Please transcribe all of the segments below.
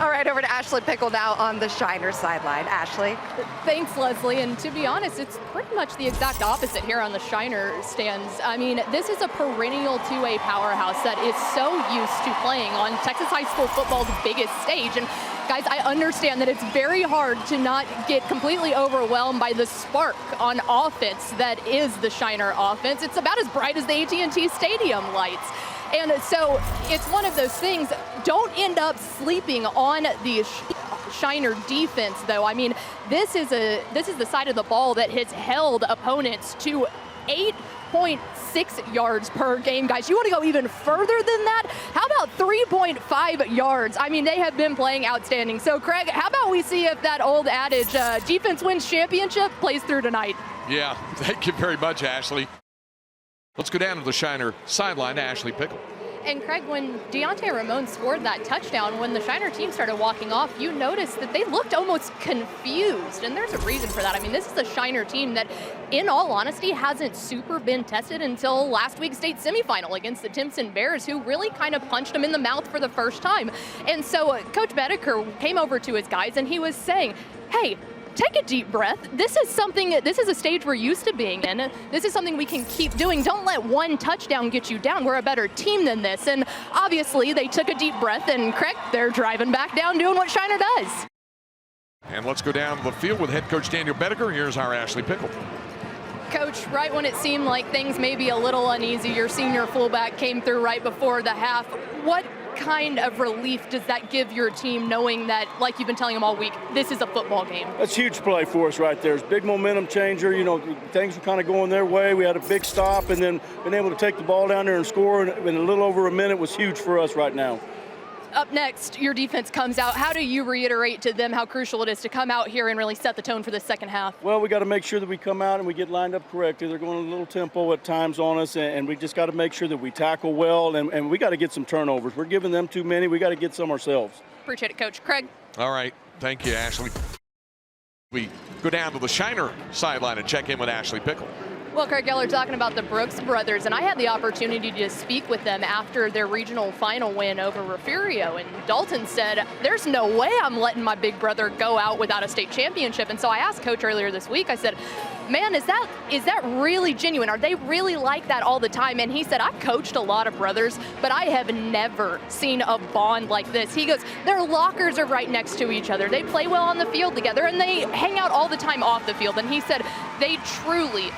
All right, over to Ashley Pickle now on the Shiner sideline. Ashley. Thanks, Leslie. And to be honest, it's pretty much the exact opposite here on the Shiner stands. I mean, this is a perennial 2A powerhouse that is so used to playing on Texas high school football's biggest stage. And guys, I understand that it's very hard to not get completely overwhelmed by the spark on offense that is the Shiner offense. It's about as bright as the AT&T Stadium lights. And so it's one of those things, don't end up sleeping on the Shiner defense, though. I mean, this is the side of the ball that has held opponents to 8.6 yards per game. Guys, you want to go even further than that? How about 3.5 yards? I mean, they have been playing outstanding. So, Craig, how about we see if that old adage, defense wins championship, plays through tonight? Yeah, thank you very much, Ashley. Let's go down to the Shiner sideline to Ashley Pickle. And Craig, when Deontay Ramon scored that touchdown, when the Shiner team started walking off, you noticed that they looked almost confused. And there's a reason for that. I mean, this is a Shiner team that, in all honesty, hasn't super been tested until last week's state semifinal against the Timpson Bears, who really kind of punched them in the mouth for the first time. And so Coach Bedeker came over to his guys and he was saying, hey, take a deep breath. This is a stage we're used to being in. This is something we can keep doing. Don't let one touchdown get you down. We're a better team than this. And obviously they took a deep breath and correct, they're driving back down doing what Shiner does. And let's go down the field with head coach Daniel Bedeker. Here's our Ashley Pickle. Coach, right when it seemed like things may be a little uneasy, your senior fullback came through right before the half. What kind of relief does that give your team, knowing that, like you've been telling them all week, this is a football game? That's a huge play for us right there. It's a big momentum changer. You know, things were kind of going their way. We had a big stop, and then being able to take the ball down there and score in a little over a minute was huge for us right now. Up next, your defense comes out. How do you reiterate to them how crucial it is to come out here and really set the tone for the second half? Well, we got to make sure that we come out and we get lined up correctly. They're going a little tempo at times on us, and we just got to make sure that we tackle well, and we got to get some turnovers. We're giving them too many. We got to get some ourselves. Appreciate it, Coach. Craig? All right. Thank you, Ashley. We go down to the Shiner sideline and check in with Ashley Pickle. Well, Craig Geller talking about the Brooks brothers, and I had the opportunity to speak with them after their regional final win over Refugio, and Dalton said, there's no way I'm letting my big brother go out without a state championship. And so I asked Coach earlier this week, I said, man, is that really genuine? Are they really like that all the time? And he said, I've coached a lot of brothers, but I have never seen a bond like this. He goes, their lockers are right next to each other. They play well on the field together, and they hang out all the time off the field. And he said, they truly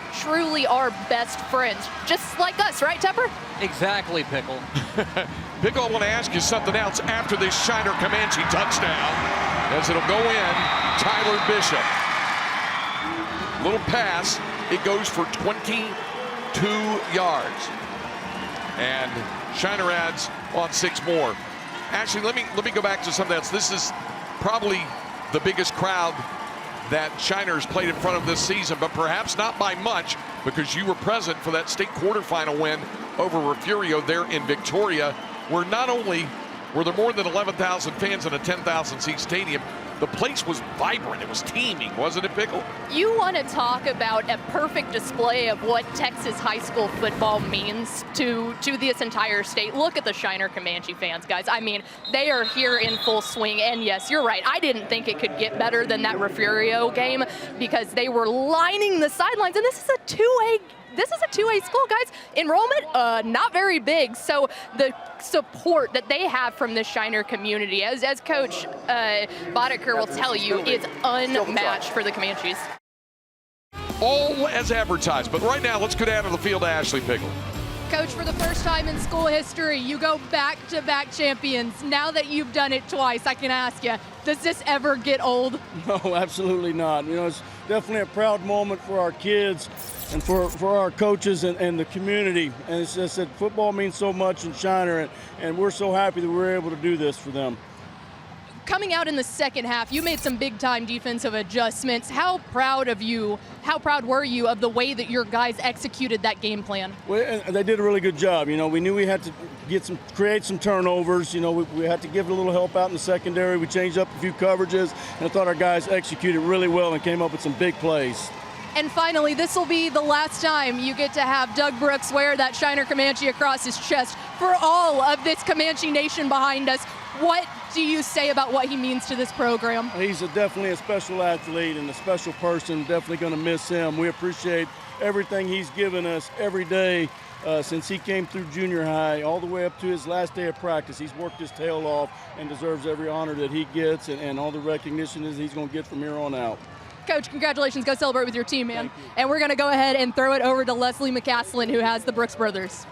are best friends, just like us, right, Tepper? Exactly, Pickle. Pickle, I want to ask you something else after this Shiner Comanche touchdown, as it'll go in. Tyler Bishop. Little pass, it goes for 22 yards. And Shiner adds on 6 more. Actually, let me go back to something else. This is probably the biggest crowd that Shiner's played in front of this season, but perhaps not by much, because you were present for that state quarterfinal win over Refugio there in Victoria, where not only were there more than 11,000 fans in a 10,000 seat stadium, the place was vibrant. It was teeming, wasn't it, Pickle? You want to talk about a perfect display of what Texas high school football means to this entire state. Look at the Shiner Comanche fans, guys. I mean, they are here in full swing. And yes, you're right. I didn't think it could get better than that Refugio game, because they were lining the sidelines. And this is a 2A school, guys. Enrollment, not very big. So the support that they have from the Shiner community, as Coach Boddicker will tell you, is unmatched for the Comanches. All as advertised. But right now, let's go down to the field to Ashley Pickle. Coach, for the first time in school history, you go back-to-back champions. Now that you've done it twice, I can ask you, does this ever get old? No, absolutely not. You know, it's definitely a proud moment for our kids and for our coaches and the community. And it's just that football means so much in Shiner, and we're so happy that we're able to do this for them. Coming out in the second half, you made some big-time defensive adjustments. How proud were you of the way that your guys executed that game plan? Well, they did a really good job. You know, we knew we had to create some turnovers. You know, we had to give a little help out in the secondary. We changed up a few coverages, and I thought our guys executed really well and came up with some big plays. And finally, this will be the last time you get to have Doug Brooks wear that Shiner Comanche across his chest. For all of this Comanche Nation behind us, What do you say about what he means to this program? He's definitely a special athlete and a special person. Definitely going to miss him. We appreciate everything he's given us every day since he came through junior high all the way up to his last day of practice. He's worked his tail off and deserves every honor that he gets and all the recognition that he's going to get from here on out. Coach, congratulations. Go celebrate with your team, man. And we're going to go ahead and throw it over to Leslie McCaslin, who has the Brooks brothers.